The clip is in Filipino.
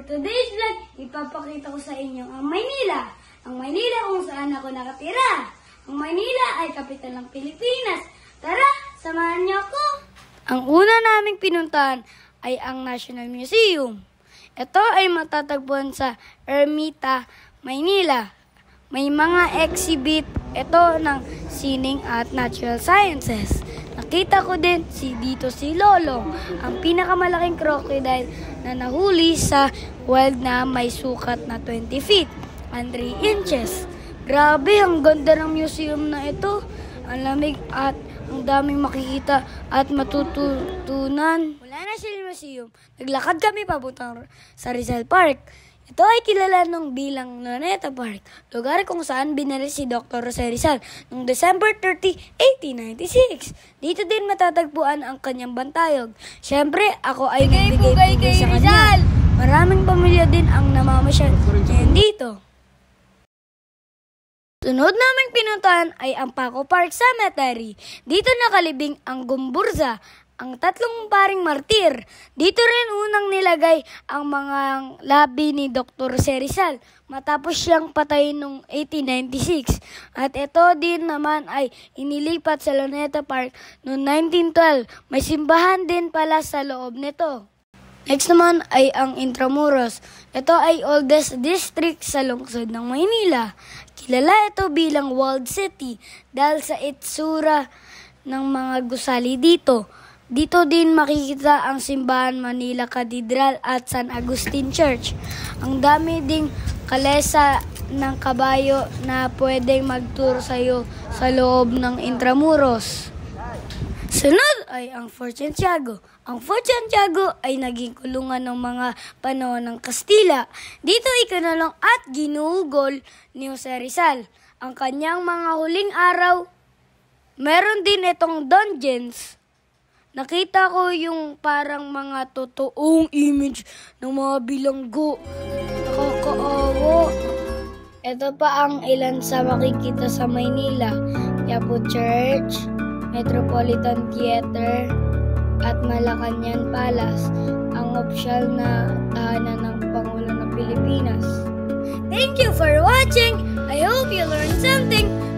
today's vlog, ipapakita ko sa inyo ang Maynila. Ang Maynila kung saan ako nakatira. Ang Maynila ay kapital ng Pilipinas. Tara, samahan niyo ako! Ang una naming pinuntahan ay ang National Museum. Ito ay matatagpuan sa Ermita, Maynila. May mga exhibit ito ng sining at natural sciences. Nakita ko din dito si Lolong, ang pinakamalaking crocodile na nahuli sa wild na may sukat na 20 feet and 3 inches. Grabe, ang ganda ng museum na ito. Ang lamig at ang daming makikita at matutunan. Wala na siya museum. Naglakad kami papuntang sa Rizal Park. Ito ay kilala nung bilang Luneta Park, lugar kung saan binili si Dr. Jose Rizal noong December 30, 1896. Dito din matatagpuan ang kanyang bantayog. Siyempre, ako ay nagbigay sa kanya. Maraming pamilya din ang namamasyal ngayon dito. Sunod naming pinuntahan ay ang Paco Park Cemetery. Dito nakalibing ang Gumburza, ang tatlong paring martir. Dito rin unang nilagay ang mga labi ni Dr. Jose Rizal matapos siyang patayin noong 1896. At ito din naman ay inilipat sa Luneta Park noong 1912. May simbahan din pala sa loob nito. Next naman ay ang Intramuros. Ito ay oldest district sa lungsod ng Maynila. Kilala ito bilang walled city dahil sa itsura ng mga gusali dito. Dito din makikita ang simbahan Manila Cathedral at San Agustin Church. Ang dami ding kalesa ng kabayo na pwedeng mag-tour sa'yo sa loob ng Intramuros. Sunod ay ang Fort Santiago. Ang Fort Santiago ay naging kulungan ng mga panahon ng Kastila. Dito ikinulong at ginugol ni Jose Rizal ang kanyang mga huling araw. Meron din itong dungeons. Nakita ko yung parang mga totoong image ng mga bilanggo. Nakakaawa. Ito pa ang ilan sa makikita sa Maynila. Quiapo Church, Metropolitan Theater, at Malacañang Palace, ang opisyal na tahanan ng Pangulo ng Pilipinas. Thank you for watching! I hope you learned something!